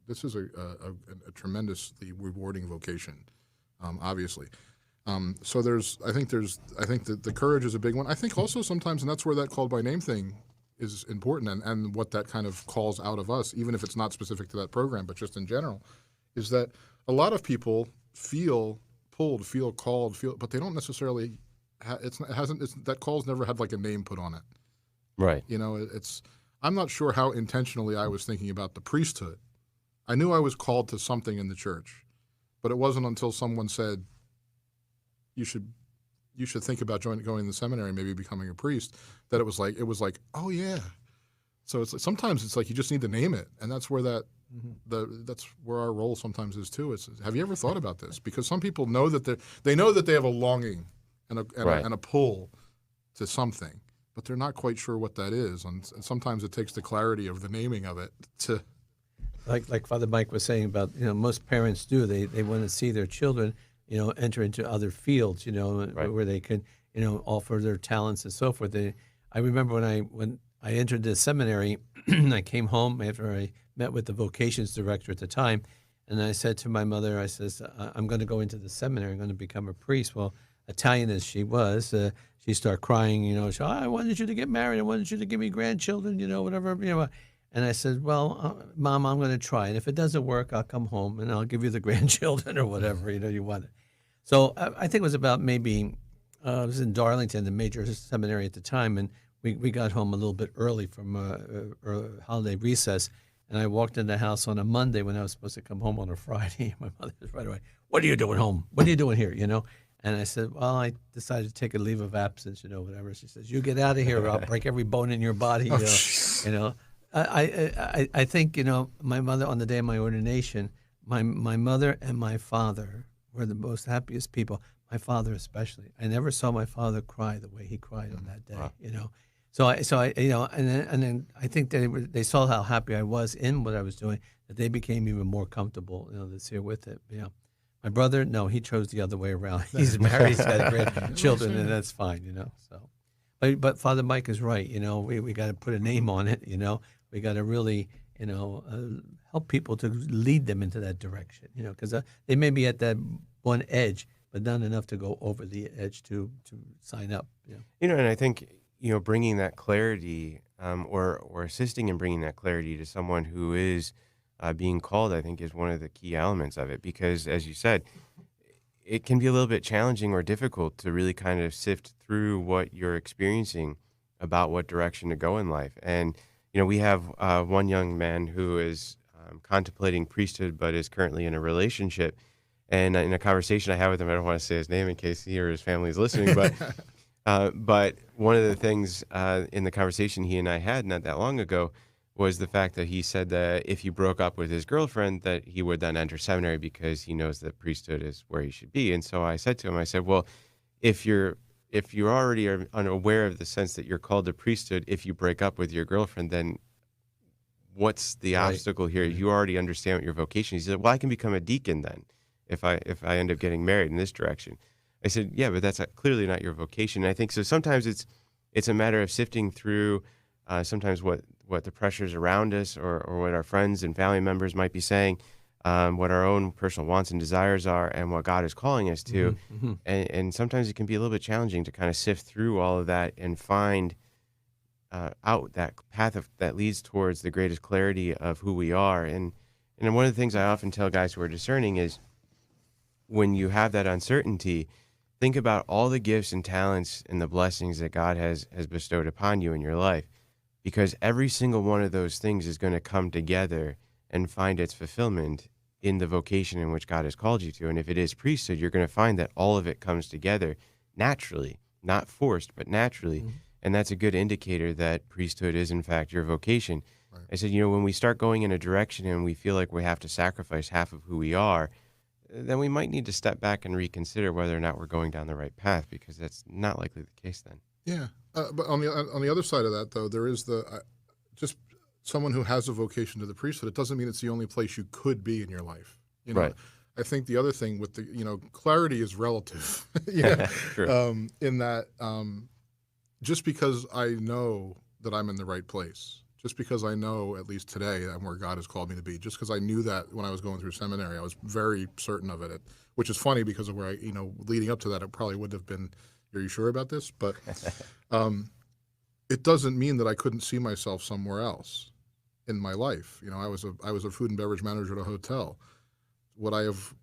Speaker 6: this is a tremendously rewarding vocation, obviously. So I think that the courage is a big one. I think also sometimes, and that's where that called by name thing is important, and what that kind of calls out of us, even if it's not specific to that program, but just in general, is that a lot of people feel pulled, feel called, but they don't necessarily. That call's never had like a name put on it.
Speaker 5: Right.
Speaker 6: I'm not sure how intentionally I was thinking about the priesthood. I knew I was called to something in the church, but it wasn't until someone said, you should think about going to the seminary, maybe becoming a priest, that it was like, oh yeah. So it's like, sometimes it's like you just need to name it, and that's where that's where our role sometimes is too. It's, have you ever thought about this? Because some people know that they know that they have a longing and a pull to something, but they're not quite sure what that is, and sometimes it takes the clarity of the naming of it to.
Speaker 7: Like Father Mike was saying about, most parents do. They want to see their children, enter into other fields,
Speaker 5: Right.
Speaker 7: where they can, offer their talents and so forth. I remember when I entered the seminary, I came home after I met with the vocations director at the time, and I said to my mother, I says, I'm going to go into the seminary. I'm going to become a priest. Well, Italian as she was, she started crying, I wanted you to get married. I wanted you to give me grandchildren, whatever, And I said, well, Mom, I'm going to try. And if it doesn't work, I'll come home and I'll give you the grandchildren or whatever, you want it. So I think it was about maybe, I was in Darlington, the major seminary at the time, and we got home a little bit early from a holiday recess. And I walked in the house on a Monday when I was supposed to come home on a Friday. My mother was right away, what are you doing home? What are you doing here, And I said, well, I decided to take a leave of absence, whatever. She says, you get out of here or I'll break every bone in your body, I think, my mother, on the day of my ordination, my mother and my father were the most happiest people, my father especially. I never saw my father cry the way he cried on that day,
Speaker 5: Wow.
Speaker 7: So I and then I think they saw how happy I was in what I was doing, that they became even more comfortable, this year with it. My brother, no, he chose the other way around. He's married, he's got grandchildren, and that's fine, So, but Father Mike is right. We got to put a name on it. We got to really, help people to lead them into that direction. Because they may be at that one edge, but not enough to go over the edge to sign up.
Speaker 5: And I think bringing that clarity, or assisting in bringing that clarity to someone who is being called, I think, is one of the key elements of it. Because, as you said, it can be a little bit challenging or difficult to really kind of sift through what you're experiencing about what direction to go in life. And we have one young man who is contemplating priesthood, but is currently in a relationship. And in a conversation I had with him, I don't want to say his name in case he or his family is listening, but one of the things in the conversation he and I had not that long ago was the fact that he said that if he broke up with his girlfriend, that he would then enter seminary because he knows that priesthood is where he should be. And so I said to him, well, if you already are unaware of the sense that you're called to priesthood, if you break up with your girlfriend, then what's the obstacle here? You already understand what your vocation is. He said, well, I can become a deacon then if I end up getting married in this direction. I said, yeah, but that's clearly not your vocation. And I think so. Sometimes it's a matter of sifting through sometimes what the pressures around us or what our friends and family members might be saying, what our own personal wants and desires are, and what God is calling us to. And sometimes it can be a little bit challenging to kind of sift through all of that and find out that path that leads towards the greatest clarity of who we are. And one of the things I often tell guys who are discerning is, when you have that uncertainty, think about all the gifts and talents and the blessings that God has bestowed upon you in your life, because every single one of those things is going to come together and find its fulfillment in the vocation in which God has called you to. And if it is priesthood, you're going to find that all of it comes together naturally, not forced, but naturally. And that's a good indicator that priesthood is, in fact, your vocation. Right. I said, when we start going in a direction and we feel like we have to sacrifice half of who we are, then we might need to step back and reconsider whether or not we're going down the right path, because that's not likely the case then.
Speaker 6: Yeah. But on the other side of that, though, there is just someone who has a vocation to the priesthood. It doesn't mean it's the only place you could be in your life.
Speaker 5: Right.
Speaker 6: I think the other thing with clarity is relative.
Speaker 5: True.
Speaker 6: In that just because I know that I'm in the right place, just because I know, at least today, I'm where God has called me to be, just because I knew that when I was going through seminary, I was very certain of it, which is funny because of where leading up to that, it probably would have been, are you sure about this? But it doesn't mean that I couldn't see myself somewhere else in my life. I was a food and beverage manager at a hotel. Would I have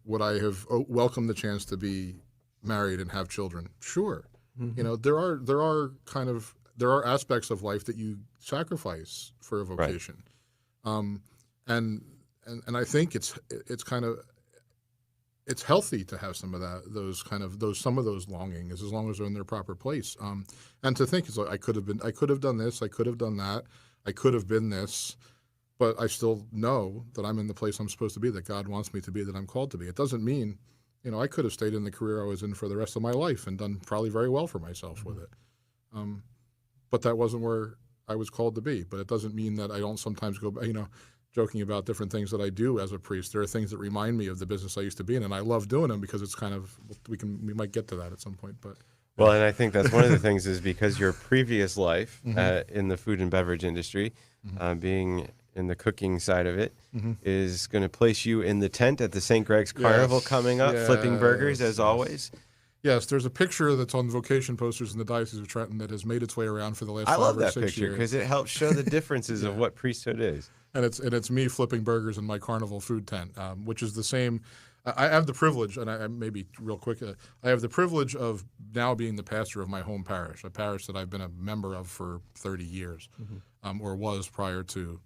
Speaker 6: welcomed the chance to be married and have children? Sure. There are aspects of life that you sacrifice for a vocation, right. And I think it's healthy to have some of some of those longings, as long as they're in their proper place. And to think, I could have done this, I could have done that, I could have been this, but I still know that I'm in the place I'm supposed to be, that God wants me to be, that I'm called to be. It doesn't mean, I could have stayed in the career I was in for the rest of my life and done probably very well for myself with it. But that wasn't where I was called to be. But it doesn't mean that I don't sometimes go, joking about different things that I do as a priest. There are things that remind me of the business I used to be in, and I love doing them because it's we might get to that at some point. But
Speaker 5: well, and I think that's one of the things is because your previous life in the food and beverage industry, being in the cooking side of it, is going to place you in the tent at the St. Greg's Carnival coming up, flipping burgers as always.
Speaker 6: Yes, there's a picture that's on the vocation posters in the Diocese of Trenton that has made its way around for the last 5 or 6 years.
Speaker 5: I love that picture because it helps show the differences of what priesthood is.
Speaker 6: And it's me flipping burgers in my carnival food tent, which is the same. I have the privilege, and I maybe real quick, I have the privilege of now being the pastor of my home parish, a parish that I've been a member of for 30 years, or was prior to.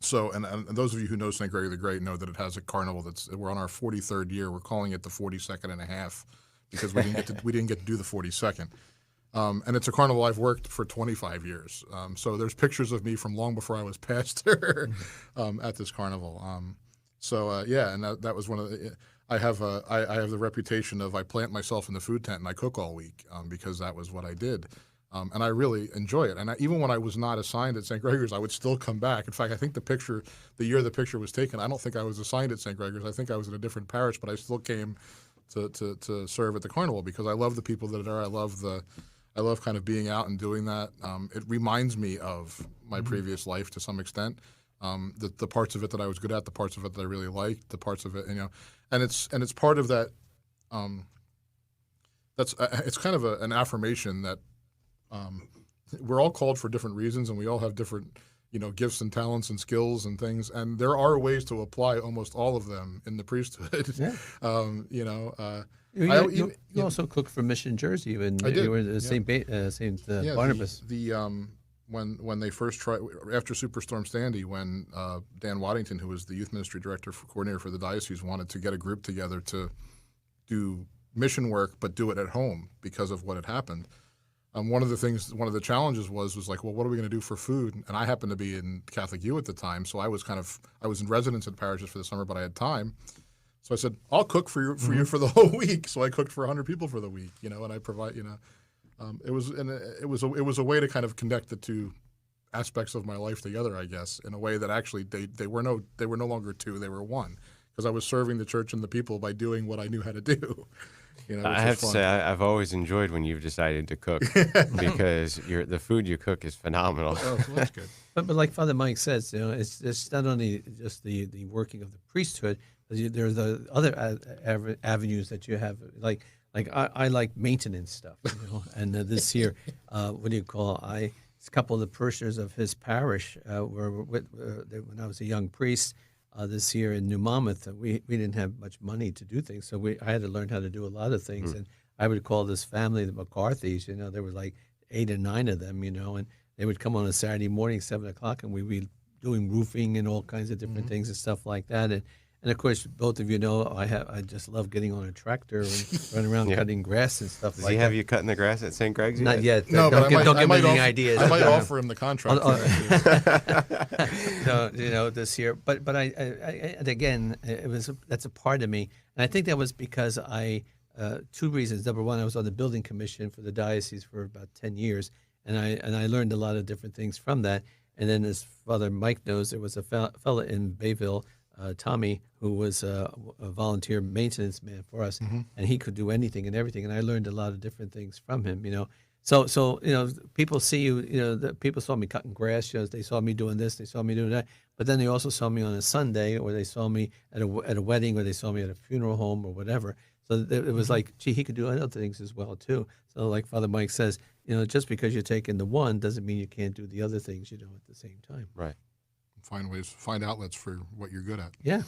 Speaker 6: So, and those of you who know St. Gregory the Great know that it has a carnival we're on our 43rd year. We're calling it the 42nd and a half because we didn't get to do the 42nd. And it's a carnival I've worked for 25 years. So there's pictures of me from long before I was pastor at this carnival. And that was one of the. I have the reputation of I plant myself in the food tent and I cook all week because that was what I did. And I really enjoy it. And even when I was not assigned at St. Gregor's, I would still come back. In fact, I think the year the picture was taken, I don't think I was assigned at St. Gregor's. I think I was in a different parish, but I still came to serve at the carnival because I love the people that are there. I love kind of being out and doing that. It reminds me of my previous life to some extent. The parts of it that I was good at, the parts of it that I really liked, the parts of it, and it's part of that. It's kind of an affirmation that we're all called for different reasons, and we all have different, gifts and talents and skills and things, and there are ways to apply almost all of them in the priesthood. Yeah.
Speaker 7: You also cooked for Mission Jersey when you were at St. Barnabas.
Speaker 6: When they first tried after Superstorm Sandy, when Dan Waddington, who was the youth ministry coordinator for the diocese, wanted to get a group together to do mission work but do it at home because of what had happened. One of the challenges was like, well, what are we going to do for food? And I happened to be in Catholic U at the time, so I was in residence at parishes for the summer, but I had time. So I said, I'll cook for you for the whole week. So I cooked for 100 people for the week, and I provide, it was a way to kind of connect the two aspects of my life together, I guess, in a way that actually they were no longer two, they were one, because I was serving the church and the people by doing what I knew how to do. You know,
Speaker 5: I
Speaker 6: which
Speaker 5: have
Speaker 6: is
Speaker 5: to
Speaker 6: fun.
Speaker 5: say, I've always enjoyed when you've decided to cook because the food you cook is phenomenal.
Speaker 6: Oh, well, that's good.
Speaker 7: But like Father Mike says, you know, it's not only just the working of the priesthood, but there are the other avenues that you have. Like I like maintenance stuff, you know. And this year, what do you call? A couple of the parishioners of his parish were with when I was a young priest. This year in New Monmouth, we didn't have much money to do things, so I had to learn how to do a lot of things. And I would call this family the McCarthys. You know, there were like 8 or 9 of them. You know, and they would come on a Saturday morning, 7:00, and we'd be doing roofing and all kinds of different things and stuff like that. And of course, both of you know I just love getting on a tractor and running around cutting grass and stuff
Speaker 5: Does
Speaker 7: like
Speaker 5: he
Speaker 7: that.
Speaker 5: have you cutting the grass at St. Greg's
Speaker 7: Not yet.
Speaker 6: No, but
Speaker 7: don't give me any
Speaker 6: offer,
Speaker 7: ideas.
Speaker 6: I might offer him the contract.
Speaker 7: No, you know, this year. But I and again, that's a part of me, and I think that was because I 2 reasons. Number one, I was on the building commission for the diocese for about 10 years, and I learned a lot of different things from that. And then, as Father Mike knows, there was a fellow in Bayville, Tommy, who was a volunteer maintenance man for us, and he could do anything and everything. And I learned a lot of different things from him. You know, so you know, people see you. You know, people saw me cutting grass. You know, they saw me doing this, they saw me doing that. But then they also saw me on a Sunday, or they saw me at a wedding, or they saw me at a funeral home, or whatever. So it was like, gee, he could do other things as well too. So like Father Mike says, you know, just because you're taking the one doesn't mean you can't do the other things, you know, at the same time.
Speaker 5: Right.
Speaker 6: Find outlets for what you're good at.
Speaker 7: Yeah.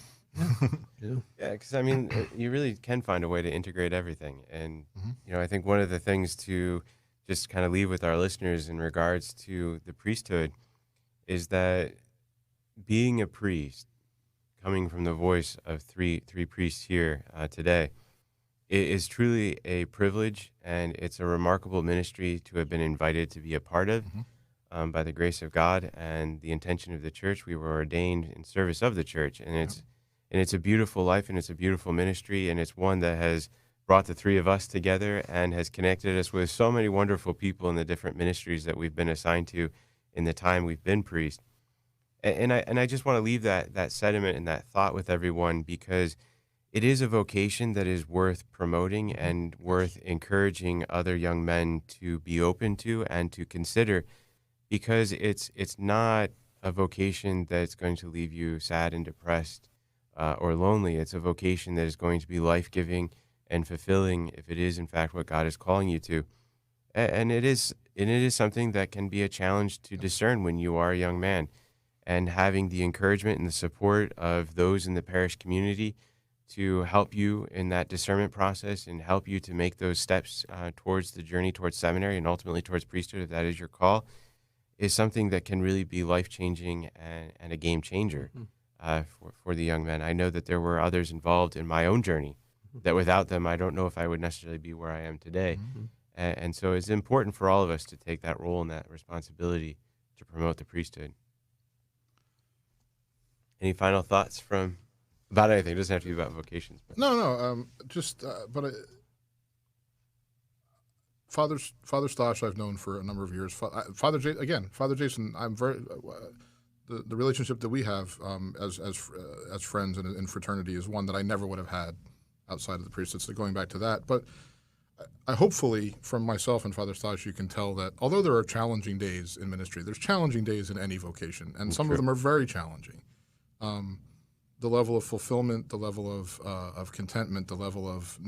Speaker 7: You know.
Speaker 5: Yeah, because I mean, you really can find a way to integrate everything. And, you know, I think one of the things to just kind of leave with our listeners in regards to the priesthood is that being a priest, coming from the voice of three priests here today, it is truly a privilege, and it's a remarkable ministry to have been invited to be a part of. By the grace of God and the intention of the church. We were ordained in service of the church, and it's a beautiful life, and it's a beautiful ministry, and it's one that has brought the 3 of us together and has connected us with so many wonderful people in the different ministries that we've been assigned to in the time we've been priests. And I just want to leave that sentiment and that thought with everyone, because it is a vocation that is worth promoting and worth encouraging other young men to be open to and to consider, because it's not a vocation that's going to leave you sad and depressed or lonely. It's a vocation that is going to be life-giving and fulfilling if it is, in fact, what God is calling you to. And it is something that can be a challenge to discern when you are a young man. And having the encouragement and the support of those in the parish community to help you in that discernment process and help you to make those steps towards the journey towards seminary and ultimately towards priesthood, if that is your call, is something that can really be life-changing and a game changer for the young men. I know that there were others involved in my own journey that without them, I don't know if I would necessarily be where I am today. And so it's important for all of us to take that role and that responsibility to promote the priesthood. Any final thoughts about anything? It doesn't have to be about vocations. But.
Speaker 6: No, Father Stosh I've known for a number of years. Father Jason, I'm very the relationship that we have as friends and in fraternity is one that I never would have had outside of the priesthood. So going back to that, but I hopefully from myself and Father Stosh, you can tell that although there are challenging days in ministry, there's challenging days in any vocation, and some of them are very challenging. The level of fulfillment, the level of contentment, the level of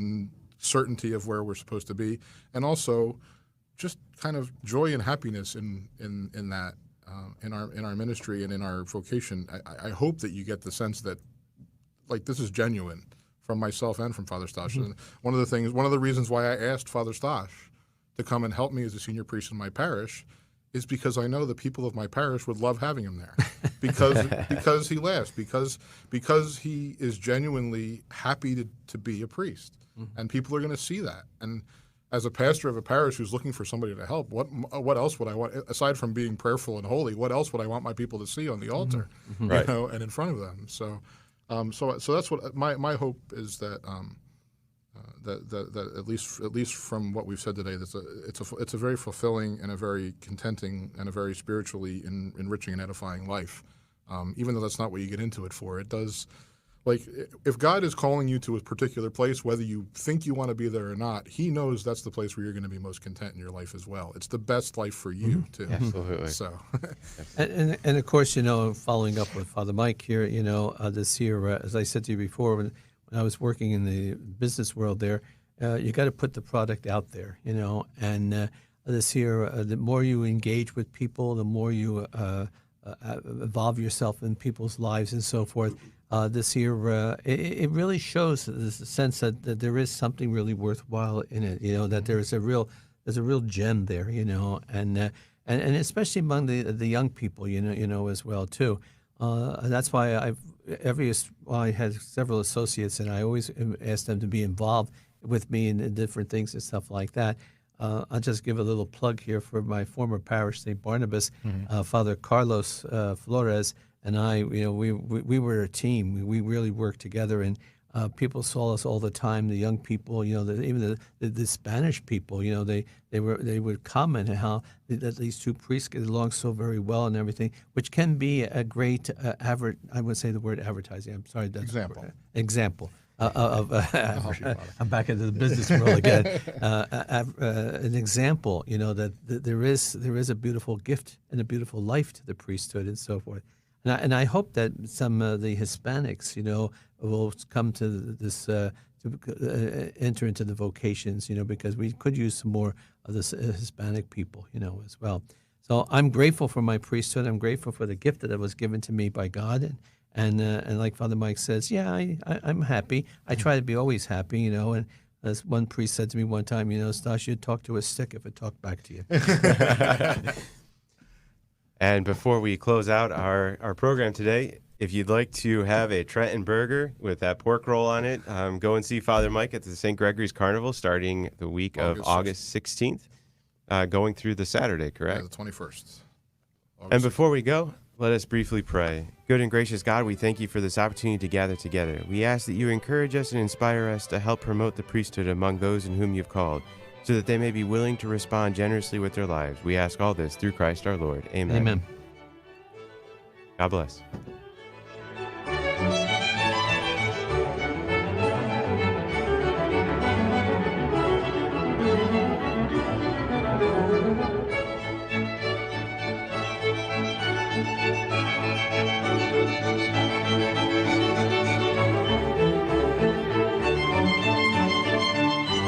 Speaker 6: certainty of where we're supposed to be, and also just kind of joy and happiness in that in our ministry and in our vocation. I hope that you get the sense that like this is genuine from myself and from Father Stosh. And one of the reasons why I asked Father Stosh to come and help me as a senior priest in my parish is because I know the people of my parish would love having him there because he laughs, because he is genuinely happy to be a priest. And people are going to see that. And as a pastor of a parish who's looking for somebody to help, what else would I want, aside from being prayerful and holy, what else would I want my people to see on the altar,
Speaker 5: Right.
Speaker 6: you know, and in front of them? So that's what my hope is, that that at least from what we've said today, it's a very fulfilling and a very contenting and a very spiritually enriching and edifying life. Even though that's not what you get into it for, it does. Like, if God is calling you to a particular place, whether you think you want to be there or not, he knows that's the place where you're going to be most content in your life as well. It's the best life for you, too.
Speaker 5: Absolutely.
Speaker 6: So,
Speaker 7: And of course, following up with Father Mike here, this year, as I said to you before, when I was working in the business world there, you got to put the product out there, and this year, the more you engage with people, the more you involve yourself in people's lives and so forth. This year, it really shows the sense that there is something really worthwhile in it. That there's a real gem there. And especially among the young people. As well too. That's why I had several associates, and I always asked them to be involved with me in different things and stuff like that. I'll just give a little plug here for my former parish, St. Barnabas. Father Carlos Flores and I, we were a team. We really worked together, and people saw us all the time. The young people, even the Spanish people, they would comment on how that these two priests get along so very well and everything, which can be a great I would say the word advertising. I'm sorry, that's example. I'm back into the business world again. An example, that there is a beautiful gift and a beautiful life to the priesthood and so forth. And I hope that some of the Hispanics, will come to this to enter into the vocations, because we could use some more of this Hispanic people, as well. So I'm grateful for my priesthood. I'm grateful for the gift that was given to me by God. And like Father Mike says, I'm happy. I try to be always happy, and as one priest said to me one time, Stas, you'd talk to a stick if it talked back to you.
Speaker 5: And before we close out our program today, if you'd like to have a Trenton burger with that pork roll on it, go and see Father Mike at the St. Gregory's Carnival starting the week of August 16th, going through the Saturday, correct?
Speaker 6: Yeah, the 21st.
Speaker 5: And before we go, let us briefly pray. Good and gracious God, we thank you for this opportunity to gather together. We ask that you encourage us and inspire us to help promote the priesthood among those in whom you've called, so that they may be willing to respond generously with their lives. We ask all this through Christ our Lord. Amen.
Speaker 7: Amen.
Speaker 5: God bless.